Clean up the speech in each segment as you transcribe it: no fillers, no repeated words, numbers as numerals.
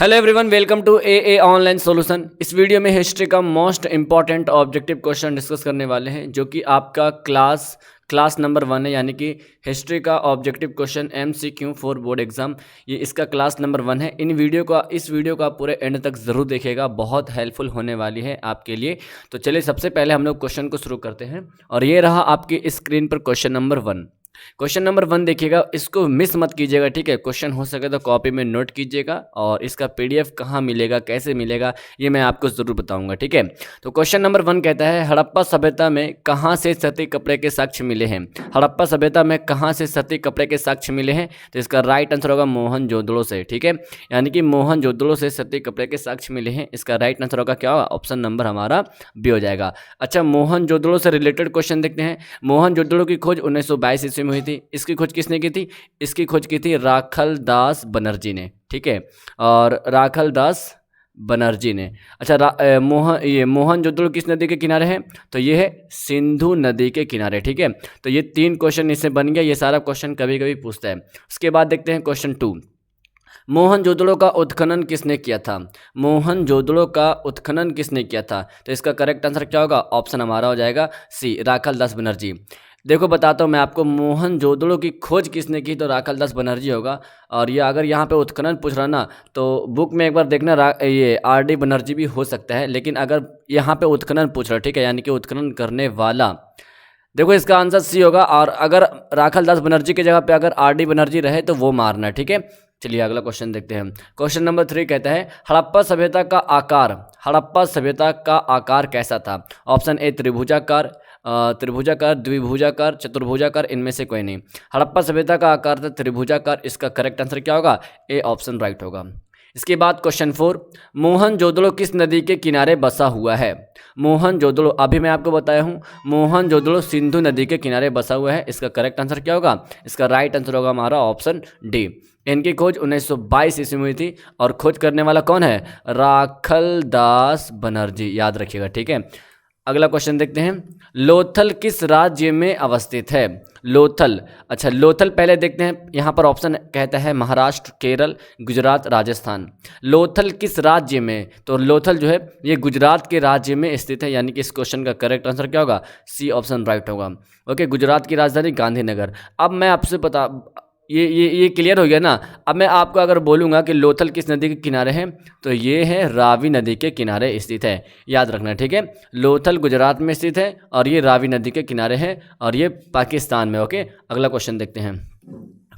Hello everyone, welcome to a online solution. इस video में history का most important objective question discuss करने वाले हैं, जो कि आपका क्लास नंबर 1 है, यानी कि हिस्ट्री का objective question MCQ for board exam. ये इसका क्लास नंबर 1 है। इस वीडियो का पूरे एंड तक ज़रूर देखिएगा, बहुत हेल्पफुल होने वाली है आपके लिए। तो चलिए सबसे पहले हम लोग क्वेश्चन को शुरू करते हैं, और ये रहा आपकी स्क्रीन पर क्वेश्चन नंबर 1। क्वेश्चन नंबर 1 देखिएगा, इसको मिस मत कीजिएगा, ठीक है। क्वेश्चन हो सके तो कॉपी में नोट कीजिएगा, और इसका PDF कहाँ मिलेगा, कैसे मिलेगा, ये मैं आपको ज़रूर बताऊंगा, ठीक है। तो क्वेश्चन नंबर 1 कहता है, हड़प्पा सभ्यता में कहाँ से सती कपड़े के साक्ष्य मिले हैं। हड़प्पा सभ्यता में कहाँ से सती कपड़े के साक्ष्य मिले हैं, तो इसका राइट आंसर होगा मोहनजोदड़ो से, ठीक है। यानी कि मोहनजोदड़ो से सती कपड़े के साक्ष्य मिले हैं। इसका राइट आंसर होगा क्या होगा, ऑप्शन नंबर हमारा बी हो जाएगा। अच्छा, मोहनजोदड़ो से रिलेटेड क्वेश्चन देखते हैं। मोहनजोदड़ो की खोज 1922 ईस्वी में हुई थी। इसकी खोज किसने की थी? इसकी खोज की थी राखल दास बनर्जी ने, ठीक है। और राखल दास बनर्जी ने। अच्छा, ये मोहनजोदड़ो किस नदी के किनारे है? तो ये है सिंधु नदी के किनारे, ठीक है। तो ये 3 क्वेश्चन इससे बन गया। ये सारा क्वेश्चन कभी कभी पूछता है। उसके बाद देखते हैं क्वेश्चन 2। मोहनजोदड़ो का उत्खनन किसने किया था? मोहनजोदड़ो का उत्खनन किसने किया था? तो इसका करेक्ट आंसर क्या होगा? ऑप्शन हमारा हो जाएगा सी, राखल दास बनर्जी। देखो बताता हूँ मैं आपको, मोहनजोदड़ो की खोज किसने की, तो राखल दास बनर्जी होगा। और ये अगर यहाँ पे उत्खनन पूछ रहा ना, तो बुक में एक बार देखना, ये RD बनर्जी भी हो सकता है, लेकिन अगर यहाँ पे उत्खनन पूछ रहा है, ठीक है, यानी कि उत्खनन करने वाला, देखो इसका आंसर सी होगा। और अगर राखल दास बनर्जी की जगह पे अगर RD बनर्जी रहे तो वो मारना, ठीक है। चलिए अगला क्वेश्चन देखते हैं। क्वेश्चन नंबर 3 कहता है, हड़प्पा सभ्यता का आकार कैसा था? ऑप्शन ए त्रिभुजाकार, द्विभुजाकार, चतुर्भुजाकार, इनमें से कोई नहीं। हड़प्पा सभ्यता का आकार था त्रिभुजाकार। इसका करेक्ट आंसर क्या होगा? ए ऑप्शन राइट होगा। इसके बाद क्वेश्चन 4, मोहनजोदड़ो किस नदी के किनारे बसा हुआ है? मोहनजोदड़ो, अभी मैं आपको बताया हूँ, मोहनजोदड़ो सिंधु नदी के किनारे बसा हुआ है। इसका करेक्ट आंसर क्या होगा? इसका राइट आंसर होगा हमारा ऑप्शन डी। इनकी खोज 1922 ईस्वी में हुई थी, और खोज करने वाला कौन है? राखल दास बनर्जी, याद रखिएगा, ठीक है। अगला क्वेश्चन देखते हैं, लोथल किस राज्य में अवस्थित है? लोथल, अच्छा लोथल पहले देखते हैं। यहाँ पर ऑप्शन कहता है महाराष्ट्र, केरल, गुजरात, राजस्थान। लोथल किस राज्य में? तो लोथल जो है ये गुजरात के राज्य में स्थित है, यानी कि इस क्वेश्चन का करेक्ट आंसर क्या होगा? सी ऑप्शन राइट होगा। ओके, गुजरात की राजधानी गांधीनगर। अब मैं आपसे बता, ये क्लियर हो गया ना। अब मैं आपको अगर बोलूँगा कि लोथल किस नदी के किनारे है, तो ये है रावी नदी के किनारे स्थित है, याद रखना, ठीक है। लोथल गुजरात में स्थित है, और ये रावी नदी के किनारे है, और ये पाकिस्तान में। ओके, अगला क्वेश्चन देखते हैं।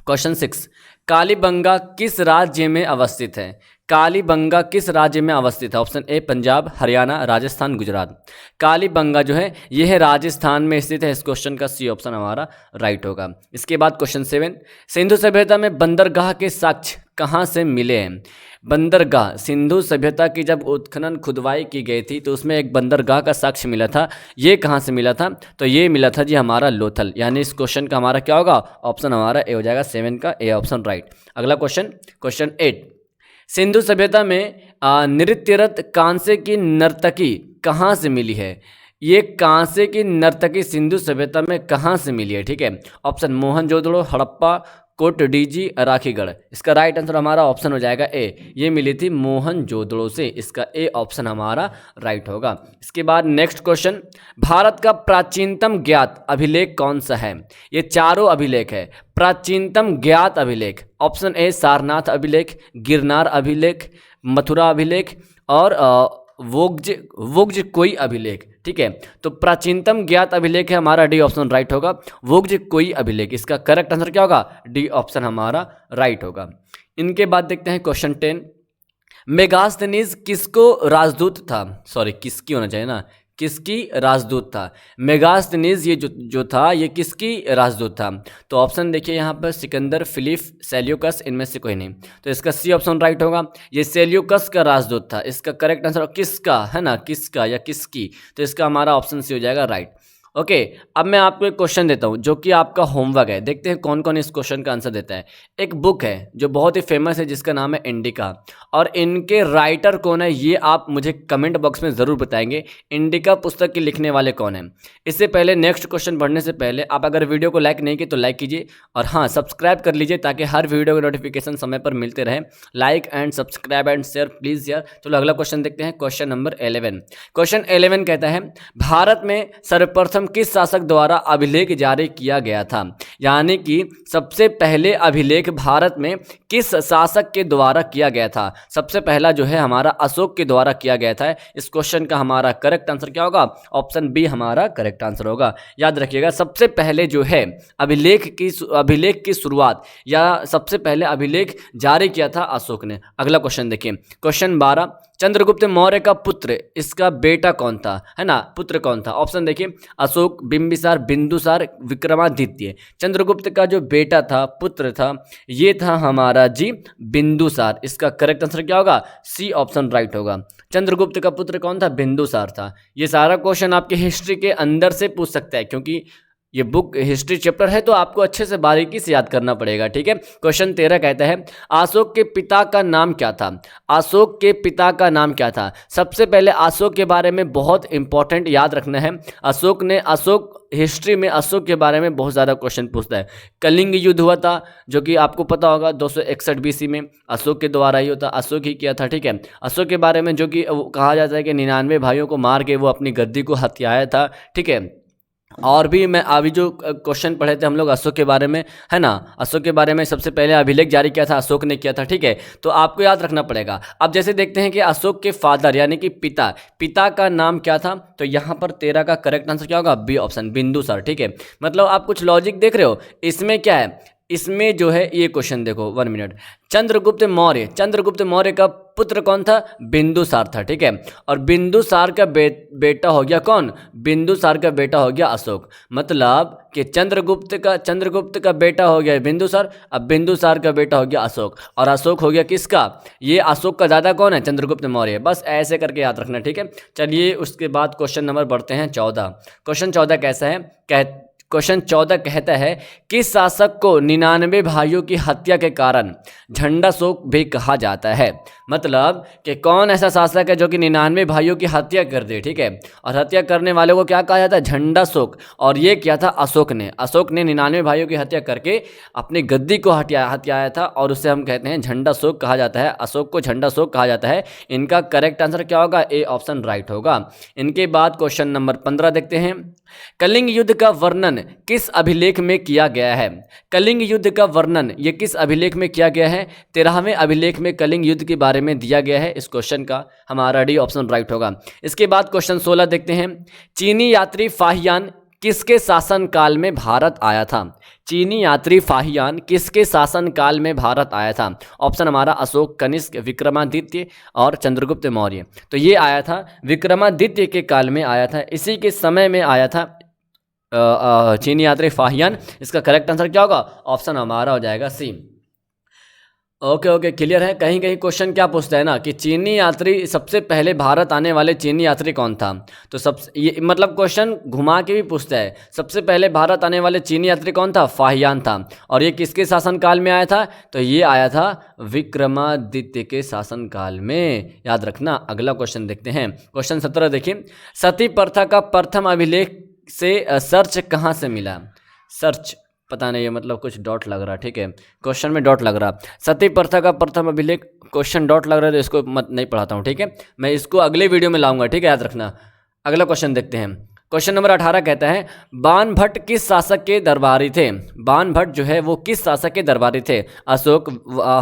क्वेश्चन 6, कालीबंगा किस राज्य में अवस्थित है? कालीबंगा किस राज्य में अवस्थित है? Option A Punjab, Haryana, Rajasthan, Gujarat. कालीबंगा जो है ये है राजस्थान में स्थित है। इस क्वेश्चन का सी ऑप्शन हमारा राइट होगा। इसके बाद क्वेश्चन 7, सिंधु सभ्यता में बंदरगाह के साक्ष्य कहाँ से मिले हैं? बंदरगाह, सिंधु सभ्यता की जब उत्खनन खुदवाई की गई थी, तो उसमें एक बंदरगाह का साक्ष्य मिला था। ये कहाँ से मिला था? तो ये मिला था जी हमारा लोथल। यानी इस क्वेश्चन का हमारा क्या होगा? ऑप्शन हमारा ए हो जाएगा, 7 का ए ऑप्शन राइट। अगला क्वेश्चन 8, सिंधु सभ्यता में नृत्यरत कांसे की नर्तकी कहाँ से मिली है? ये कांसे की नर्तकी सिंधु सभ्यता में कहाँ से मिली है, ठीक है। ऑप्शन मोहनजोदड़ो, हड़प्पा, कोटडीजी, राखीगढ़। इसका राइट आंसर हमारा ऑप्शन हो जाएगा ए, ये मिली थी मोहनजोदड़ो से। इसका ए ऑप्शन हमारा राइट होगा। इसके बाद नेक्स्ट क्वेश्चन, भारत का प्राचीनतम ज्ञात अभिलेख कौन सा है? ये चारों अभिलेख है। प्राचीनतम ज्ञात अभिलेख, ऑप्शन ए सारनाथ अभिलेख, गिरनार अभिलेख, मथुरा अभिलेख, और वोग्ज कोई अभिलेख, ठीक है। तो प्राचीनतम ज्ञात अभिलेख है हमारा डी ऑप्शन राइट होगा, वोग्ज कोई अभिलेख। इसका करेक्ट आंसर क्या होगा? डी ऑप्शन हमारा राइट होगा। इनके बाद देखते हैं क्वेश्चन 10, मेगास्थनीज किसको राजदूत था? सॉरी, किसकी होना चाहिए ना, किसकी राजदूत था? मेगास्थनीज ये जो था, ये किसकी राजदूत था? तो ऑप्शन देखिए यहाँ पर, सिकंदर, फिलिप, सेल्यूकस, इनमें से कोई नहीं। तो इसका सी ऑप्शन राइट होगा, ये सेल्यूकस का राजदूत था। इसका करेक्ट आंसर किसका है ना, किसका या किसकी, तो इसका हमारा ऑप्शन सी हो जाएगा राइट। ओके, अब मैं आपको एक क्वेश्चन देता हूँ जो कि आपका होमवर्क है। देखते हैं कौन कौन इस क्वेश्चन का आंसर देता है। एक बुक है जो बहुत ही फेमस है जिसका नाम है इंडिका, और इनके राइटर कौन है ये आप मुझे कमेंट बॉक्स में ज़रूर बताएंगे। इंडिका पुस्तक के लिखने वाले कौन हैं। इससे पहले नेक्स्ट क्वेश्चन बढ़ने से पहले आप अगर वीडियो को लाइक नहीं किए तो लाइक कीजिए, और हाँ सब्सक्राइब कर लीजिए ताकि हर वीडियो के नोटिफिकेशन समय पर मिलते रहे। Like and subscribe and share please यार। चलो अगला क्वेश्चन देखते हैं, क्वेश्चन नंबर 11। क्वेश्चन 11 कहता है भारत में सर्वप्रथम किस शासक द्वारा अभिलेख जारी किया गया था। यानी कि सबसे पहले अभिलेख भारत में किस शासक के द्वारा किया गया था। सबसे पहला जो है हमारा अशोक के द्वारा किया गया था। इस क्वेश्चन का हमारा करेक्ट आंसर क्या होगा, ऑप्शन बी हमारा करेक्ट आंसर होगा। याद रखिएगा सबसे पहले जो है अभिलेख की शुरुआत या सबसे पहले अभिलेख जारी किया था अशोक ने। अगला क्वेश्चन देखिए, क्वेश्चन 12। चंद्रगुप्त मौर्य का पुत्र, इसका बेटा कौन था, है ना, पुत्र कौन था। ऑप्शन देखिए, अशोक, बिंबिसार, बिंदुसार, विक्रमादित्य। चंद्रगुप्त का जो बेटा था, पुत्र था, ये था हमारा जी बिंदुसार। इसका करेक्ट आंसर क्या होगा, सी ऑप्शन राइट होगा। चंद्रगुप्त का पुत्र कौन था, बिंदुसार था। ये सारा क्वेश्चन आपके हिस्ट्री के अंदर से पूछ सकता है क्योंकि ये बुक हिस्ट्री चैप्टर है तो आपको अच्छे से बारीकी से याद करना पड़ेगा, ठीक है। क्वेश्चन 13 कहता है अशोक के पिता का नाम क्या था। अशोक के पिता का नाम क्या था। सबसे पहले अशोक के बारे में बहुत इंपॉर्टेंट याद रखना है। अशोक हिस्ट्री में अशोक के बारे में बहुत ज़्यादा क्वेश्चन पूछता है। कलिंग युद्ध हुआ था जो कि आपको पता होगा 261 BC में, अशोक के द्वारा ही होता, अशोक ही किया था, ठीक है। अशोक के बारे में जो कि कहा जाता है कि 99 भाइयों को मार के वो अपनी गद्दी को हथियाया था, ठीक है। और भी मैं अभी जो क्वेश्चन पढ़े थे हम लोग अशोक के बारे में, है ना, अशोक के बारे में सबसे पहले अभिलेख जारी किया था अशोक ने किया था, ठीक है। तो आपको याद रखना पड़ेगा। अब जैसे देखते हैं कि अशोक के फादर यानी कि पिता का नाम क्या था, तो यहाँ पर 13 का करेक्ट आंसर क्या होगा, बी ऑप्शन बिंदुसार, ठीक है। मतलब आप कुछ लॉजिक देख रहे हो इसमें, क्या है इसमें जो है ये क्वेश्चन देखो, 1 मिनट। चंद्रगुप्त मौर्य का पुत्र कौन था, बिंदुसार था, ठीक है। और बिंदुसार का बेटा हो गया कौन, बिंदुसार का बेटा हो गया अशोक। मतलब कि चंद्रगुप्त का बेटा हो गया बिंदुसार, अब बिंदुसार का बेटा हो गया अशोक, और अशोक हो गया किसका, ये अशोक का दादा कौन है, चंद्रगुप्त मौर्य। बस ऐसे करके याद रखना, ठीक है। चलिए उसके बाद क्वेश्चन नंबर बढ़ते हैं 14। क्वेश्चन 14 कैसा है, क्वेश्चन 14 कहता है किस शासक को 99 भाइयों की हत्या के कारण झंडाशोक भी कहा जाता है। मतलब कि कौन ऐसा शासक है जो कि 99 भाइयों की हत्या कर दे, ठीक है। और हत्या करने वाले को क्या कहा जाता है, झंडाशोक। और ये किया था अशोक ने 99 भाइयों की हत्या करके अपनी गद्दी को हत्याया था, और उससे हम कहते हैं झंडाशोक कहा जाता है। अशोक को झंडाशोक कहा जाता है। इनका करेक्ट आंसर क्या होगा, ए ऑप्शन राइट होगा। इनके बाद क्वेश्चन नंबर 15 देखते हैं। कलिंग युद्ध का वर्णन किस अभिलेख में किया गया है। कलिंग युद्ध का वर्णन ये किस अभिलेख में किया गया है, 13वें अभिलेख में कलिंग युद्ध के बारे में दिया गया है। इस क्वेश्चन का हमारा डी ऑप्शन राइट होगा। इसके बाद क्वेश्चन 16 देखते हैं। चीनी यात्री फाहियान किसके शासन काल में भारत आया था। चीनी यात्री फाहियान किसके शासन काल में भारत आया था। ऑप्शन हमारा अशोक, कनिष्क, विक्रमादित्य और चंद्रगुप्त मौर्य। तो ये आया था विक्रमादित्य के काल में आया था, इसी के समय में आया था चीनी यात्री फाहियान। इसका करेक्ट आंसर क्या होगा, ऑप्शन हमारा हो जाएगा सी। ओके क्लियर है। कहीं कहीं क्वेश्चन क्या पूछता है ना कि चीनी यात्री सबसे पहले भारत आने वाले चीनी यात्री कौन था। तो ये मतलब क्वेश्चन घुमा के भी पूछता है, सबसे पहले भारत आने वाले चीनी यात्री कौन था, फाहियान था। और ये किसके शासनकाल में आया था, तो ये आया था विक्रमादित्य के शासनकाल में, याद रखना। अगला क्वेश्चन देखते हैं, क्वेश्चन 17 देखिए। सती प्रथा का प्रथम अभिलेख से सर्च कहाँ से मिला। सर्च पता नहीं है, मतलब कुछ डॉट लग रहा, ठीक है, क्वेश्चन में डॉट लग रहा। सती प्रथा का प्रथम अभिलेख, क्वेश्चन डॉट लग रहा है तो इसको मत नहीं पढ़ाता हूँ, ठीक है। मैं इसको अगले वीडियो में लाऊंगा, ठीक है, याद रखना। अगला क्वेश्चन देखते हैं। क्वेश्चन नंबर 18 कहता है बाण भट्ट किस शासक के दरबारी थे। बाण भट्ट जो है वो किस शासक के दरबारी थे। अशोक,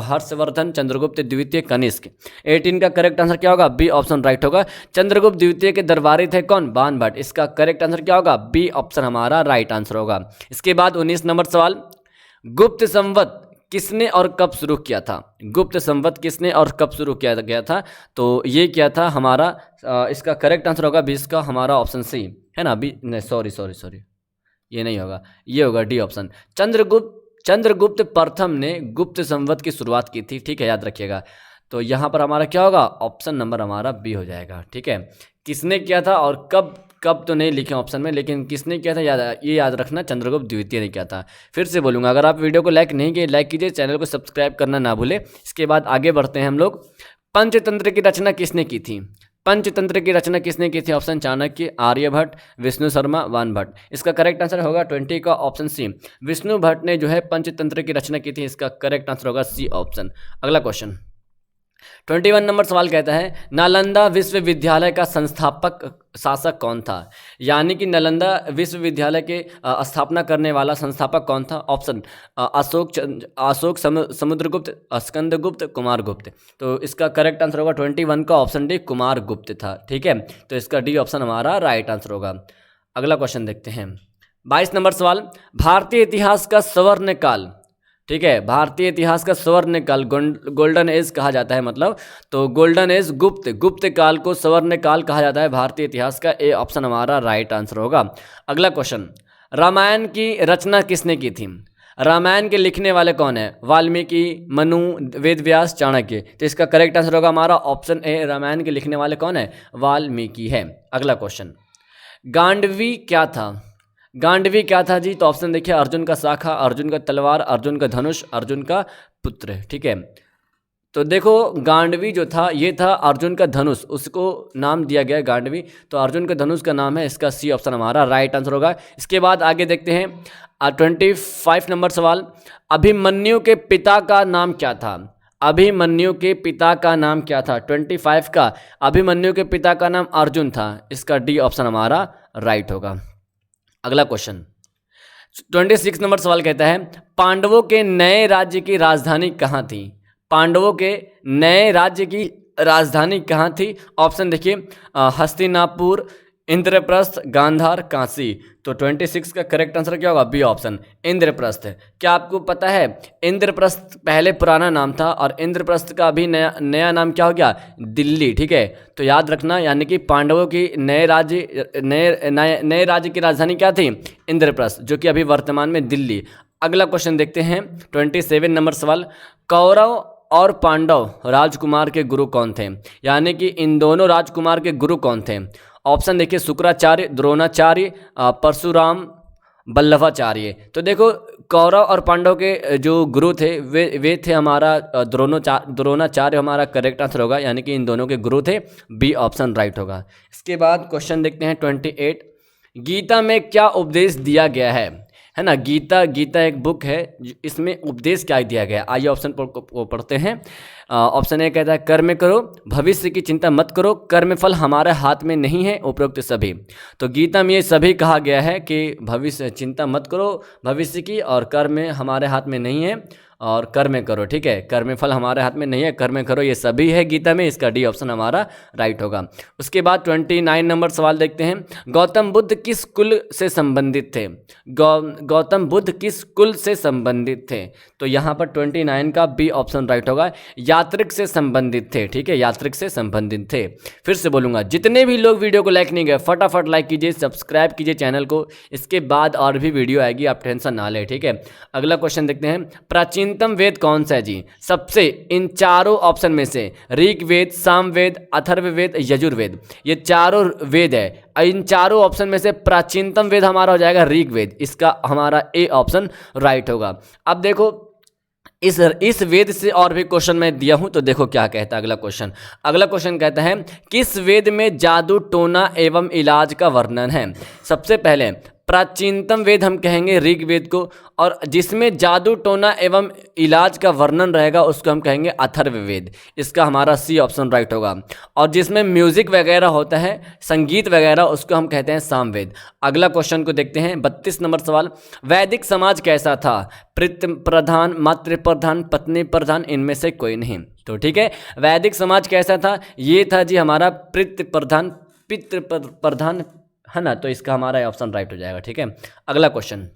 हर्षवर्धन, चंद्रगुप्त द्वितीय, कनिष्क। 18 का करेक्ट आंसर क्या होगा, बी ऑप्शन राइट होगा। चंद्रगुप्त द्वितीय के दरबारी थे कौन, बाण भट्ट। इसका करेक्ट आंसर क्या होगा, बी ऑप्शन हमारा राइट आंसर होगा। इसके बाद 19 नंबर सवाल। गुप्त संवत किसने और कब शुरू किया था। गुप्त संवत किसने और कब शुरू किया गया था, तो ये क्या था हमारा, इसका करेक्ट आंसर होगा 20 का हमारा ऑप्शन सी, है ना। बी नहीं, सॉरी ये नहीं होगा, ये होगा डी ऑप्शन। चंद्रगुप्त प्रथम ने गुप्त संवत की शुरुआत की थी, ठीक है, याद रखिएगा। तो यहाँ पर हमारा क्या होगा, ऑप्शन नंबर हमारा बी हो जाएगा, ठीक है। किसने किया था और कब कब तो नहीं लिखे ऑप्शन में, लेकिन किसने किया था ये याद रखना, चंद्रगुप्त द्वितीय ने किया था। फिर से बोलूँगा, अगर आप वीडियो को लाइक नहीं किए लाइक कीजिए, चैनल को सब्सक्राइब करना ना भूले। इसके बाद आगे बढ़ते हैं हम लोग। पंचतंत्र की रचना किसने की थी? पंचतंत्र की रचना किसने की थी? ऑप्शन चाणक्य, आर्यभट्ट, विष्णु शर्मा, वानभट्ट। इसका करेक्ट आंसर होगा 20 का ऑप्शन सी, विष्णु भट्ट ने जो है पंचतंत्र की रचना की थी। इसका करेक्ट आंसर होगा सी ऑप्शन। अगला क्वेश्चन 21 नंबर सवाल कहता है, नालंदा विश्वविद्यालय का संस्थापक शासक कौन था? यानी कि नालंदा विश्वविद्यालय के स्थापना करने वाला संस्थापक कौन था? ऑप्शन अशोक, समुद्रगुप्त, स्कंदगुप्त, कुमारगुप्त। तो इसका करेक्ट आंसर होगा 21 का ऑप्शन डी, कुमारगुप्त था। ठीक है, तो इसका डी ऑप्शन हमारा राइट आंसर होगा। अगला क्वेश्चन देखते हैं 22 नंबर सवाल, भारतीय इतिहास का स्वर्ण काल, ठीक है, भारतीय इतिहास का स्वर्ण काल गोल्डन एज कहा जाता है, मतलब तो गोल्डन एज गुप्त काल को स्वर्ण काल कहा जाता है भारतीय इतिहास का। ए ऑप्शन हमारा राइट आंसर होगा। अगला क्वेश्चन, रामायण की रचना किसने की थी? रामायण के लिखने वाले कौन है? वाल्मीकि, मनु, वेदव्यास, चाणक्य। तो इसका करेक्ट आंसर होगा हमारा ऑप्शन ए, रामायण के लिखने वाले कौन है? वाल्मीकि है। अगला क्वेश्चन, गांडवी क्या था? गांडवी क्या था जी? तो ऑप्शन देखिए, अर्जुन का शाखा, अर्जुन का तलवार, अर्जुन का धनुष, अर्जुन का पुत्र। ठीक है, तो देखो गांडवी जो था ये था अर्जुन का धनुष, उसको नाम दिया गया गांडवी, तो अर्जुन का धनुष का नाम है। इसका सी ऑप्शन हमारा राइट आंसर होगा। इसके बाद आगे देखते हैं 25 नंबर सवाल, अभिमन्यु के पिता का नाम क्या था? अभिमन्यु के पिता का नाम क्या था? 25 का अभिमन्यु के पिता का नाम अर्जुन था। इसका डी ऑप्शन हमारा राइट होगा। अगला क्वेश्चन 26 नंबर सवाल कहता है, पांडवों के नए राज्य की राजधानी कहाँ थी? पांडवों के नए राज्य की राजधानी कहाँ थी? ऑप्शन देखिए, हस्तिनापुर, इंद्रप्रस्थ, गांधार, काशी। तो 26 का करेक्ट आंसर क्या होगा? B option, Indraprastha. क्या आपको पता है इंद्रप्रस्थ पहले पुराना नाम था और इंद्रप्रस्थ का अभी नया नाम क्या हो गया? दिल्ली। ठीक है, तो याद रखना, यानी कि पांडवों की नए राज्य की राजधानी क्या थी? इंद्रप्रस्थ, जो कि अभी वर्तमान में दिल्ली। अगला क्वेश्चन देखते हैं 27 नंबर सवाल, कौरव और पांडव राजकुमार के गुरु कौन थे? यानी कि इन दोनों राजकुमार के गुरु कौन थे? ऑप्शन देखिए, शुक्राचार्य, द्रोणाचार्य, परशुराम, वल्लभाचार्य। तो देखो कौरव और पांडव के जो गुरु थे वे थे हमारा द्रोणाचार्य हमारा करेक्ट आंसर होगा, यानी कि इन दोनों के गुरु थे। बी ऑप्शन राइट होगा। इसके बाद क्वेश्चन देखते हैं 28, गीता में क्या उपदेश दिया गया है ना? गीता एक बुक है, इसमें उपदेश क्या दिया गया है? आइए ऑप्शन को पढ़ते हैं। ऑप्शन ए कहता है, कर्म करो, भविष्य की चिंता मत करो, कर्म फल हमारे हाथ में नहीं है, उपरोक्त सभी। तो गीता में ये सभी कहा गया है कि भविष्य चिंता मत करो भविष्य की, और कर्म हमारे हाथ में नहीं है, और कर्म करो। ठीक है, कर्म फल हमारे हाथ में नहीं है, कर्म करो, ये सभी है गीता में। इसका डी ऑप्शन हमारा राइट होगा। उसके बाद 29 नंबर सवाल देखते हैं, गौतम बुद्ध किस कुल से संबंधित थे? गौतम बुद्ध किस कुल से संबंधित थे? तो यहाँ पर 29 का बी ऑप्शन राइट होगा, यात्रिक से संबंधित थे। ठीक है, यात्रिक से संबंधित थे। फिर से बोलूँगा, जितने भी लोग वीडियो को लाइक नहीं गए फटाफट लाइक कीजिए, सब्सक्राइब कीजिए चैनल को। इसके बाद और भी वीडियो आएगी, आप टेंशन ना लें। ठीक है, अगला क्वेश्चन देखते हैं, प्राचीनतम वेद कौन सा है जी? सबसे इन चारों ऑप्शन में से ऋग्वेद, सामवेद, अथर्ववेद, यजुर्वेद, ये चारों वेद है। इन चारों ऑप्शन में से प्राचीनतम वेद हमारा हो जाएगा ऋग्वेद। इसका हमारा ए ऑप्शन राइट होगा। अब देखो इस वेद से और भी क्वेश्चन मैं दिया हूं, तो देखो क्या कहता है अगला क्वेश्चन कहता है, किस वेद में जादू टोना एवं इलाज का वर्णन है? सबसे पहले प्राचीनतम वेद हम कहेंगे ऋग्वेद को, और जिसमें जादू टोना एवं इलाज का वर्णन रहेगा उसको हम कहेंगे अथर्ववेद। इसका हमारा सी ऑप्शन राइट होगा। और जिसमें म्यूजिक वगैरह होता है, संगीत वगैरह, उसको हम कहते हैं सामवेद। अगला क्वेश्चन को देखते हैं 32 नंबर सवाल, वैदिक समाज कैसा था? पितृ प्रधान, मातृ प्रधान, पत्नी प्रधान, इनमें से कोई नहीं। तो ठीक है, वैदिक समाज कैसा था? ये था जी हमारा पितृ प्रधान, है ना? तो इसका हमारा ऑप्शन राइट हो जाएगा। ठीक है, अगला क्वेश्चन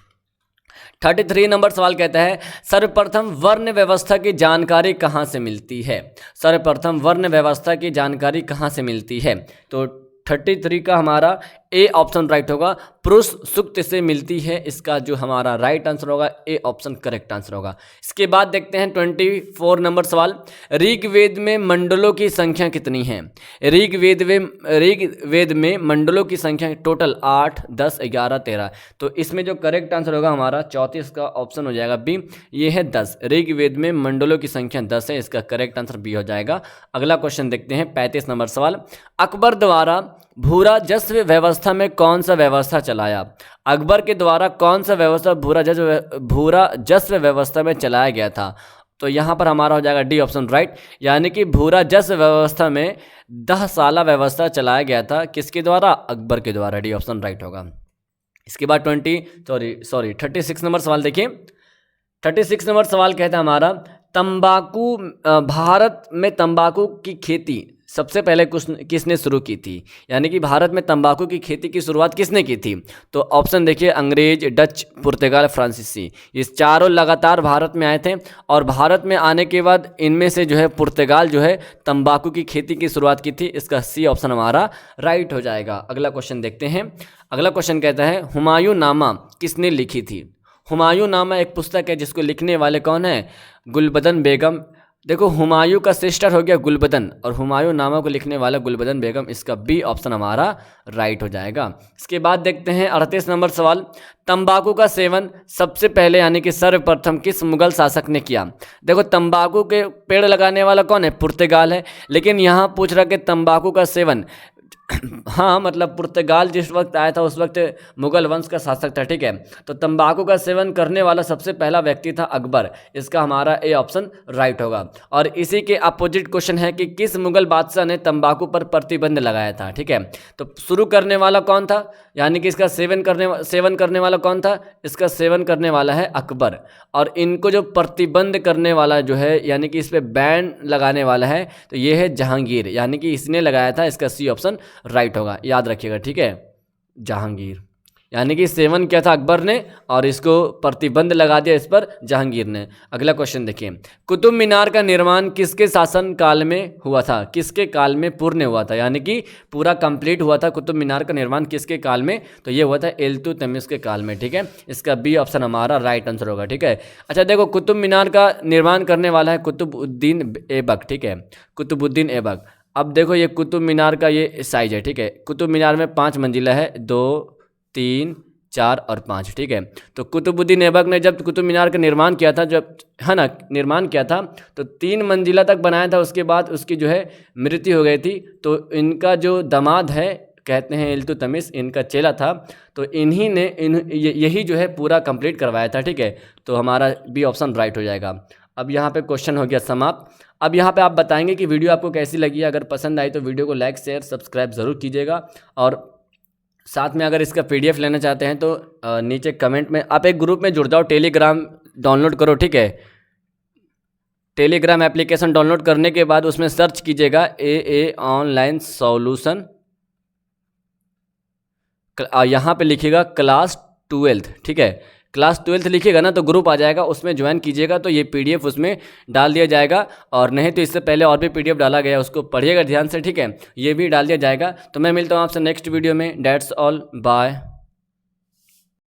33 नंबर सवाल कहता है, सर्वप्रथम वर्ण व्यवस्था की जानकारी कहाँ से मिलती है? सर्वप्रथम वर्ण व्यवस्था की जानकारी कहाँ से मिलती है? तो 33 का हमारा ए ऑप्शन राइट होगा। पुरुष सूक्त से मिलती है, इसका जो हमारा राइट आंसर होगा ए ऑप्शन करेक्ट आंसर होगा। इसके बाद देखते हैं 24 नंबर सवाल। ऋग्वेद में मंडलों की संख्या कितनी है? ऋग्वेद में मंडलों की संख्या टोटल 8, 10, 11, 13। तो इसमें जो करेक्ट आंसर होगा हमारा 34 का ऑप्शन हो जाएगा बी, ये है 10। ऋग्वेद में मंडलों की संख्या 10 है, इसका करेक्ट आंसर बी हो जाएगा। अगला क्वेश्चन देखते हैं 35 नंबर सवाल। अकबर द्वारा भूरा जश्व व्यवस्था में कौन सा व्यवस्था चलाया? अकबर के द्वारा कौन सा व्यवस्था भूरा जश्व व्यवस्था में चलाया गया था? तो यहाँ पर हमारा हो जाएगा डी ऑप्शन राइट, यानी कि भूरा जश्व व्यवस्था में 10 साला व्यवस्था चलाया गया था। किसके द्वारा? अकबर के द्वारा। डी ऑप्शन राइट होगा। इसके बाद 36 नंबर सवाल देखिए। 36 नंबर सवाल कहता है हमारा, तंबाकू भारत में तंबाकू की खेती सबसे पहले किसने शुरू की थी? यानी कि भारत में तंबाकू की खेती की शुरुआत किसने की थी? तो ऑप्शन देखिए, अंग्रेज, डच, पुर्तगाल, फ्रांसीसी। ये चारों लगातार भारत में आए थे और भारत में आने के बाद इनमें से जो है पुर्तगाल जो है तंबाकू की खेती की शुरुआत की थी। इसका सी ऑप्शन हमारा राइट हो जाएगा। अगला क्वेश्चन देखते हैं। अगला क्वेश्चन कहता है, हुमायूं नामा किसने लिखी थी? हुमायूं नामा एक पुस्तक है जिसको लिखने वाले कौन है? गुलबदन बेगम। देखो, हुमायूं का सिस्टर हो गया गुलबदन और हुमायूं नामा को लिखने वाला गुलबदन बेगम। इसका बी ऑप्शन हमारा राइट हो जाएगा। इसके बाद देखते हैं 38 नंबर सवाल। तंबाकू का सेवन सबसे पहले यानी कि सर्वप्रथम किस मुगल शासक ने किया? देखो, तंबाकू के पेड़ लगाने वाला कौन है? पुर्तगाल है। लेकिन यहाँ पूछ रहा कि तंबाकू का सेवन हाँ, मतलब पुर्तगाल जिस वक्त आया था उस वक्त मुगल वंश का शासक था, ठीक है। तो तंबाकू का सेवन करने वाला सबसे पहला व्यक्ति था अकबर। इसका हमारा ए ऑप्शन राइट होगा। और इसी के अपोजिट क्वेश्चन है कि किस मुगल बादशाह ने तंबाकू पर प्रतिबंध लगाया था, ठीक है। तो शुरू करने वाला कौन था, यानी कि इसका सेवन करने वाला कौन था? इसका सेवन करने वाला है अकबर। और इनको जो प्रतिबंध करने वाला जो है यानी कि इस पर बैन लगाने वाला है तो ये है जहांगीर, यानी कि इसने लगाया था। इसका सी ऑप्शन राइट होगा, याद रखिएगा, ठीक है। जहांगीर यानी कि सेवन किया था अकबर ने और इसको प्रतिबंध लगा दिया इस पर जहांगीर ने। अगला क्वेश्चन देखिए, कुतुब मीनार का निर्माण किसके शासन काल में हुआ था? किसके काल में पूर्ण हुआ था, यानी कि पूरा कंप्लीट हुआ था कुतुब मीनार का निर्माण किसके काल में? तो ये हुआ था इल्तुतमिश के काल में, ठीक है। इसका बी ऑप्शन हमारा राइट आंसर होगा, ठीक है। अच्छा देखो, कुतुब मीनार का निर्माण करने वाला है कुतुबुद्दीन ऐबक, ठीक है, कुतुबुद्दीन ऐबक। अब देखो, ये कुतुब मीनार का ये साइज है, ठीक है। कुतुब मीनार में 5 मंजिला है, 2, 3, 4 और 5, ठीक है। तो कुतुबुद्दीन ऐबक ने जब कुतुब मीनार का निर्माण किया था, जब है ना निर्माण किया था, तो 3 मंजिला तक बनाया था। उसके बाद उसकी जो है मृत्यु हो गई थी। तो इनका जो दामाद है, कहते हैं इल्तुतमिश, इनका चेला था, तो इन्हीं ने यही जो है पूरा कंप्लीट करवाया था, ठीक है। तो हमारा बी ऑप्शन राइट हो जाएगा। अब यहाँ पे क्वेश्चन हो गया समाप्त। अब यहाँ पे आप बताएंगे कि वीडियो आपको कैसी लगी। अगर पसंद आई तो वीडियो को लाइक, शेयर, सब्सक्राइब ज़रूर कीजिएगा। और साथ में अगर इसका PDF लेना चाहते हैं तो नीचे कमेंट में आप एक ग्रुप में जुड़ जाओ, टेलीग्राम डाउनलोड करो, ठीक है। टेलीग्राम एप्लीकेशन डाउनलोड करने के बाद उसमें सर्च कीजिएगा AA ऑनलाइन सॉल्यूशन, यहाँ पे लिखिएगा क्लास 12th, ठीक है। क्लास 12th लिखिएगा ना तो ग्रुप आ जाएगा, उसमें ज्वाइन कीजिएगा तो ये PDF उसमें डाल दिया जाएगा। और नहीं तो इससे पहले और भी PDF डाला गया है, उसको पढ़िएगा ध्यान से, ठीक है। ये भी डाल दिया जाएगा। तो मैं मिलता हूँ आपसे नेक्स्ट वीडियो में। That's all, bye.